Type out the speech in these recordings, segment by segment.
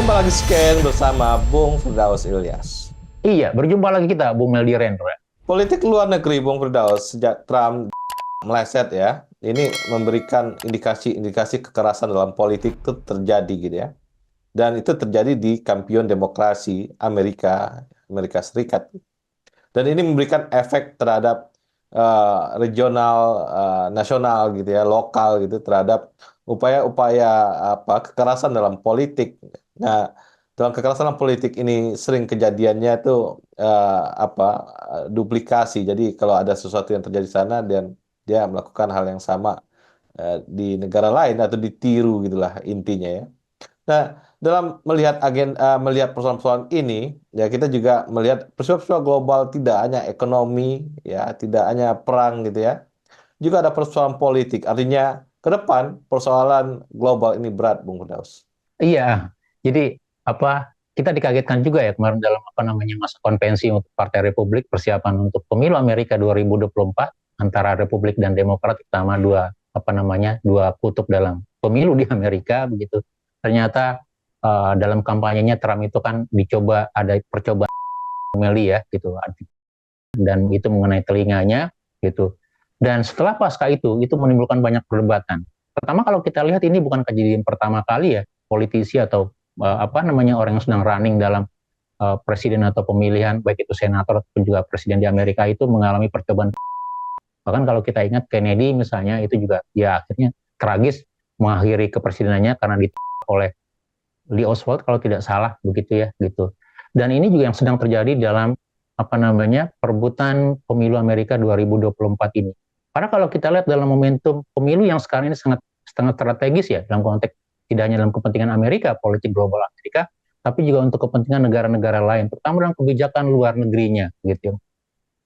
Berjumpa lagi sekian bersama Bung Firdaus Ilyas. Iya, berjumpa lagi kita, Bung Meldi Rendra. Politik luar negeri Bung Firdaus sejak Trump meleset ya, ini memberikan indikasi-indikasi kekerasan dalam politik itu terjadi gitu ya. Dan itu terjadi di kampion demokrasi Amerika Serikat. Dan ini memberikan efek terhadap regional, nasional gitu ya, lokal gitu terhadap upaya-upaya kekerasan dalam politik. Nah, dalam kekerasan dalam politik ini sering kejadiannya itu duplikasi. Jadi kalau ada sesuatu yang terjadi di sana dan dia melakukan hal yang sama di negara lain atau ditiru gitulah intinya ya. Nah, dalam melihat persoalan-persoalan ini, ya kita juga melihat peristiwa-peristiwa global tidak hanya ekonomi, ya tidak hanya perang gitu ya, juga ada persoalan politik. Artinya ke depan persoalan global ini berat, Bung Firdaus. Iya, jadi kita dikagetkan juga ya kemarin dalam masa konvensi untuk Partai Republik persiapan untuk pemilu Amerika 2024 antara Republik dan Demokrat, terutama dua kutub dalam pemilu di Amerika begitu. Ternyata dalam kampanyenya Trump itu kan ada percobaan Meli ya gitu, dan itu mengenai telinganya gitu. Dan setelah pasca itu menimbulkan banyak perdebatan. Pertama, kalau kita lihat ini bukan kejadian pertama kali ya politisi atau orang yang sedang running dalam presiden atau pemilihan baik itu senator ataupun juga presiden di Amerika itu mengalami percobaan. Bahkan kalau kita ingat Kennedy misalnya itu juga ya akhirnya tragis mengakhiri kepresidenannya karena oleh Lee Oswald kalau tidak salah begitu ya gitu. Dan ini juga yang sedang terjadi dalam perebutan pemilu Amerika 2024 ini. Karena kalau kita lihat dalam momentum pemilu yang sekarang ini sangat strategis ya dalam konteks tidak hanya dalam kepentingan Amerika, politik global Amerika, tapi juga untuk kepentingan negara-negara lain, terutama dalam kebijakan luar negerinya gitu.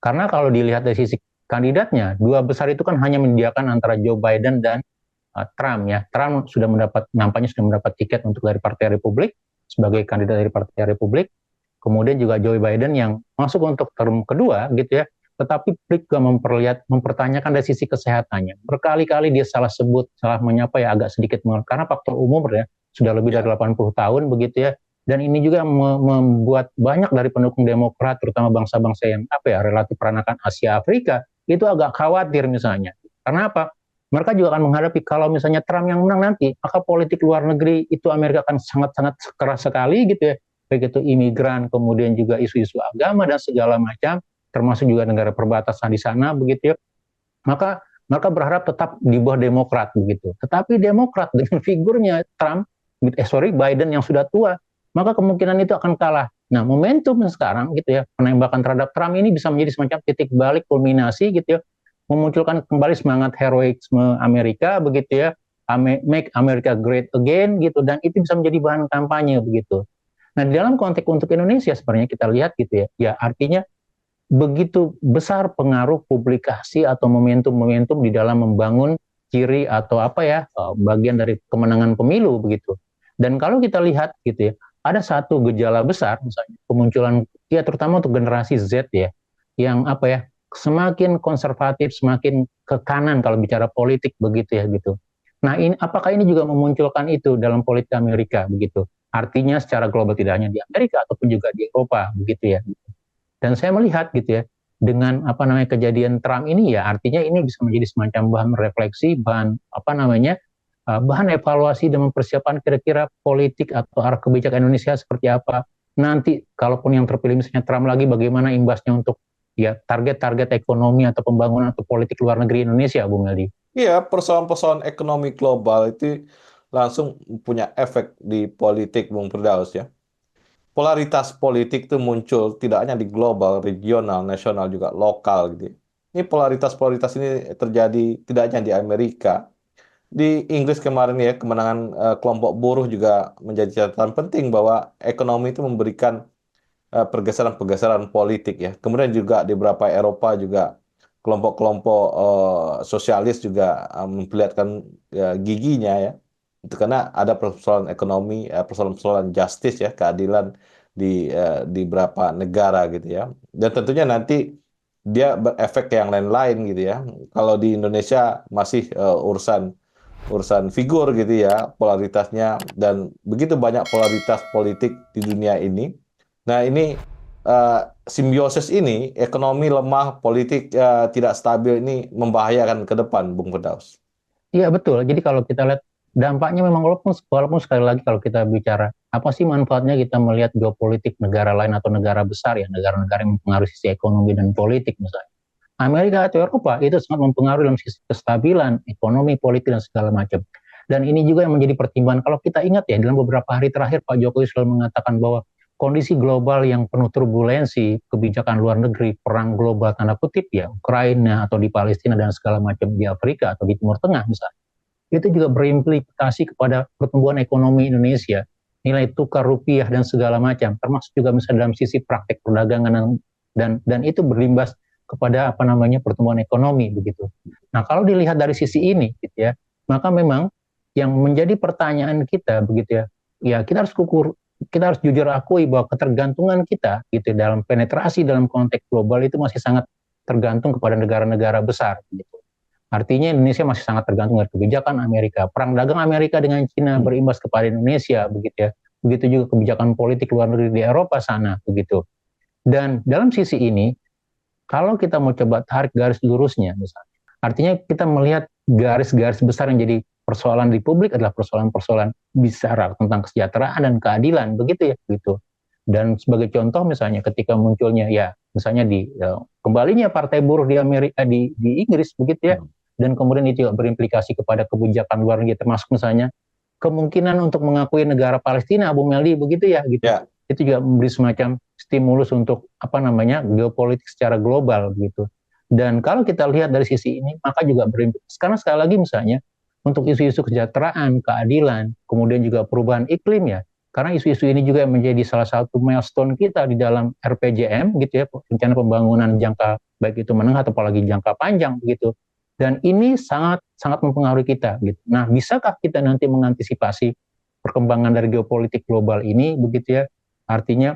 Karena kalau dilihat dari sisi kandidatnya, dua besar itu kan hanya menyediakan antara Joe Biden dan Trump ya. Trump nampaknya sudah mendapat tiket untuk dari Partai Republik sebagai kandidat dari Partai Republik. Kemudian juga Joe Biden yang masuk untuk term kedua gitu ya. Tetapi publik juga mempertanyakan dari sisi kesehatannya. Berkali-kali dia salah sebut, salah menyapa ya agak sedikit karena faktor umur ya sudah lebih dari 80 tahun begitu ya. Dan ini juga membuat banyak dari pendukung Demokrat, terutama bangsa-bangsa yang relatif peranakan Asia Afrika itu agak khawatir misalnya. Karena apa? Mereka juga akan menghadapi kalau misalnya Trump yang menang nanti, maka politik luar negeri itu Amerika akan sangat-sangat keras sekali gitu ya. Baik itu imigran, kemudian juga isu-isu agama dan segala macam, termasuk juga negara perbatasan di sana begitu ya. Maka mereka berharap tetap di bawah Demokrat begitu. Tetapi Demokrat dengan figurnya Biden yang sudah tua, maka kemungkinan itu akan kalah. Nah, momentum sekarang gitu ya, penembakan terhadap Trump ini bisa menjadi semacam titik balik kulminasi gitu ya, memunculkan kembali semangat heroisme Amerika begitu ya, make America great again gitu, dan itu bisa menjadi bahan kampanye begitu. Nah, di dalam konteks untuk Indonesia sebenarnya kita lihat gitu ya, ya artinya begitu besar pengaruh publikasi atau momentum-momentum di dalam membangun ciri atau bagian dari kemenangan pemilu begitu. Dan kalau kita lihat gitu ya, ada satu gejala besar misalnya pemunculan ya terutama untuk generasi Z ya, yang semakin konservatif, semakin ke kanan kalau bicara politik begitu ya gitu. Nah, apakah ini juga memunculkan itu dalam politik Amerika begitu? Artinya secara global tidak hanya di Amerika ataupun juga di Eropa begitu ya. Dan saya melihat gitu ya, dengan kejadian Trump ini ya artinya ini bisa menjadi semacam bahan refleksi, bahan evaluasi dan mempersiapkan kira-kira politik atau arah kebijakan Indonesia seperti apa. Nanti kalaupun yang terpilih misalnya Trump lagi, bagaimana imbasnya untuk ya target-target ekonomi atau pembangunan atau politik luar negeri Indonesia, Bung Meldi. Iya, persoalan-persoalan ekonomi global itu langsung punya efek di politik, Bung Firdaus ya. Polaritas politik itu muncul tidak hanya di global, regional, nasional, juga lokal gitu. Ini polaritas-polaritas ini terjadi tidak hanya di Amerika. Di Inggris kemarin ya, kemenangan kelompok buruh juga menjadi catatan penting bahwa ekonomi itu memberikan pergeseran-pergeseran politik ya. Kemudian juga di beberapa Eropa juga kelompok-kelompok sosialis juga memperlihatkan giginya ya. Itu karena ada persoalan ekonomi, persoalan-persoalan justice ya, keadilan di beberapa negara gitu ya. Dan tentunya nanti dia berefek ke yang lain-lain gitu ya. Kalau di Indonesia masih urusan urusan figur gitu ya, polaritasnya, dan begitu banyak polaritas politik di dunia ini. Nah, ini simbiosis ini, ekonomi lemah, politik tidak stabil, ini membahayakan ke depan, Bung Firdaus. Iya betul. Jadi kalau kita lihat dampaknya memang walaupun sekali lagi kalau kita bicara apa sih manfaatnya kita melihat geopolitik negara lain atau negara besar ya, negara-negara yang mempengaruhi sisi ekonomi dan politik misalnya. Amerika atau Eropa itu sangat mempengaruhi dalam sisi kestabilan ekonomi, politik dan segala macam. Dan ini juga yang menjadi pertimbangan kalau kita ingat ya dalam beberapa hari terakhir Pak Jokowi selalu mengatakan bahwa kondisi global yang penuh turbulensi, kebijakan luar negeri, perang global tanda kutip ya, Ukraina atau di Palestina dan segala macam di Afrika atau di Timur Tengah misalnya, itu juga berimplikasi kepada pertumbuhan ekonomi Indonesia, nilai tukar rupiah dan segala macam, termasuk juga misalnya dalam sisi praktek perdagangan dan itu berimbas kepada apa namanya pertumbuhan ekonomi begitu. Nah kalau dilihat dari sisi ini, gitu ya, maka memang yang menjadi pertanyaan kita begitu ya, ya kita harus jujur akui bahwa ketergantungan kita gitu dalam penetrasi dalam konteks global itu masih sangat tergantung kepada negara-negara besar gitu. Artinya Indonesia masih sangat tergantung dari kebijakan Amerika. Perang dagang Amerika dengan Cina berimbas kepada Indonesia begitu ya. Begitu juga kebijakan politik luar negeri di Eropa sana begitu. Dan dalam sisi ini kalau kita mau coba tarik garis lurusnya misalnya, artinya kita melihat garis-garis besar yang jadi persoalan di publik adalah persoalan-persoalan besar tentang kesejahteraan dan keadilan begitu ya gitu. Dan sebagai contoh misalnya ketika munculnya ya misalnya kembalinya partai buruh di Amerika di Inggris begitu ya, dan kemudian itu juga berimplikasi kepada kebijakan luar negeri termasuk misalnya kemungkinan untuk mengakui negara Palestina, Bung Meldi begitu ya gitu. Ya. Itu juga memberi semacam stimulus untuk apa namanya geopolitik secara global gitu. Dan kalau kita lihat dari sisi ini maka juga berimplikasi karena sekali lagi misalnya untuk isu-isu kesejahteraan, keadilan, kemudian juga perubahan iklim ya. Karena isu-isu ini juga menjadi salah satu milestone kita di dalam RPJM gitu ya, rencana pembangunan jangka baik itu menengah atau apalagi jangka panjang begitu. Dan ini sangat mempengaruhi kita gitu. Nah, bisakah kita nanti mengantisipasi perkembangan dari geopolitik global ini begitu ya? Artinya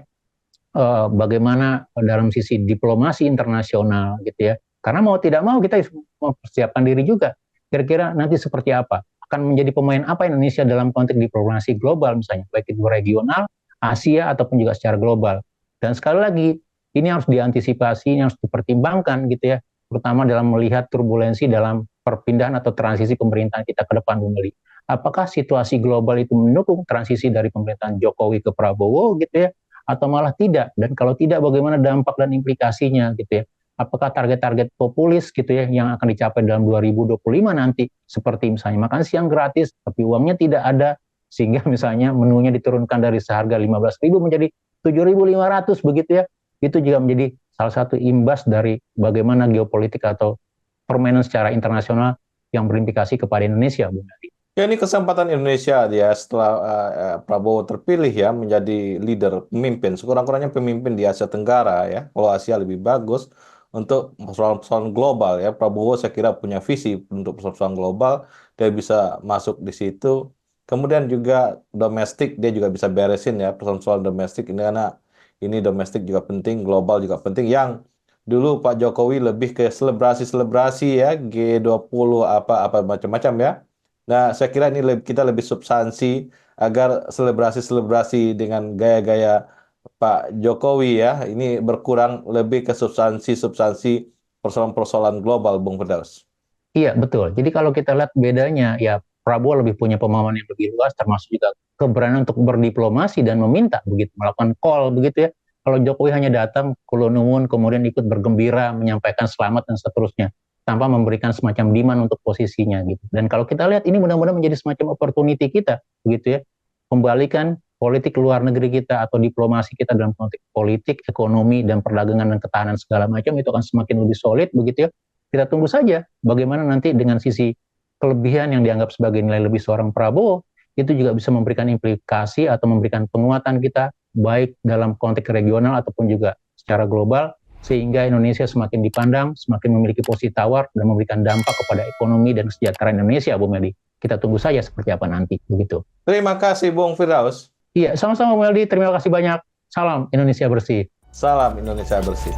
bagaimana dalam sisi diplomasi internasional gitu ya. Karena mau tidak mau kita mempersiapkan diri juga. Kira-kira nanti seperti apa? Akan menjadi pemain apa Indonesia dalam konteks diplomasi global misalnya, baik itu regional, Asia, ataupun juga secara global. Dan sekali lagi, ini harus diantisipasi, ini harus dipertimbangkan gitu ya, terutama dalam melihat turbulensi dalam perpindahan atau transisi pemerintahan kita ke depan, Bung Meli. Apakah situasi global itu mendukung transisi dari pemerintahan Jokowi ke Prabowo gitu ya, atau malah tidak? Dan kalau tidak, bagaimana dampak dan implikasinya gitu ya? Apakah target-target populis gitu ya yang akan dicapai dalam 2025 nanti seperti misalnya makan siang gratis tapi uangnya tidak ada sehingga misalnya menunya diturunkan dari seharga 15.000 menjadi 7.500 begitu ya, itu juga menjadi salah satu imbas dari bagaimana geopolitik atau permainan secara internasional yang berimplikasi kepada Indonesia, Bu Nadi. Ya, ini kesempatan Indonesia ya setelah Prabowo terpilih ya menjadi leader pemimpin, sekurang-kurangnya pemimpin di Asia Tenggara ya. Kalau Asia lebih bagus untuk persoalan-persoalan global ya. Prabowo saya kira punya visi untuk persoalan global, dia bisa masuk di situ. Kemudian juga domestik dia juga bisa beresin ya persoalan domestik ini karena ini domestik juga penting, global juga penting. Yang dulu Pak Jokowi lebih ke selebrasi-selebrasi ya, G20 apa macam-macam ya. Nah, saya kira ini kita lebih substansi agar selebrasi-selebrasi dengan gaya-gaya Pak Jokowi ya, ini berkurang lebih ke substansi persoalan-persoalan global, Bung Firdaus. Iya, betul. Jadi kalau kita lihat bedanya, ya Prabowo lebih punya pemahaman yang lebih luas, termasuk juga keberanian untuk berdiplomasi dan meminta, begitu, melakukan call, begitu ya. Kalau Jokowi hanya datang, kulunuwun, kemudian ikut bergembira, menyampaikan selamat dan seterusnya, tanpa memberikan semacam demand untuk posisinya, gitu. Dan kalau kita lihat ini mudah-mudahan menjadi semacam opportunity kita, begitu ya, kembalikan politik luar negeri kita atau diplomasi kita dalam konteks politik, ekonomi, dan perdagangan dan ketahanan segala macam itu akan semakin lebih solid, begitu ya. Kita tunggu saja bagaimana nanti dengan sisi kelebihan yang dianggap sebagai nilai lebih seorang Prabowo, itu juga bisa memberikan implikasi atau memberikan penguatan kita, baik dalam konteks regional ataupun juga secara global, sehingga Indonesia semakin dipandang, semakin memiliki posisi tawar, dan memberikan dampak kepada ekonomi dan kesejahteraan Indonesia, Bu Meldi. Kita tunggu saja seperti apa nanti, begitu. Terima kasih, Bung Firdaus. Iya, sama-sama Bu Meldi, terima kasih banyak. Salam Indonesia bersih. Salam Indonesia bersih.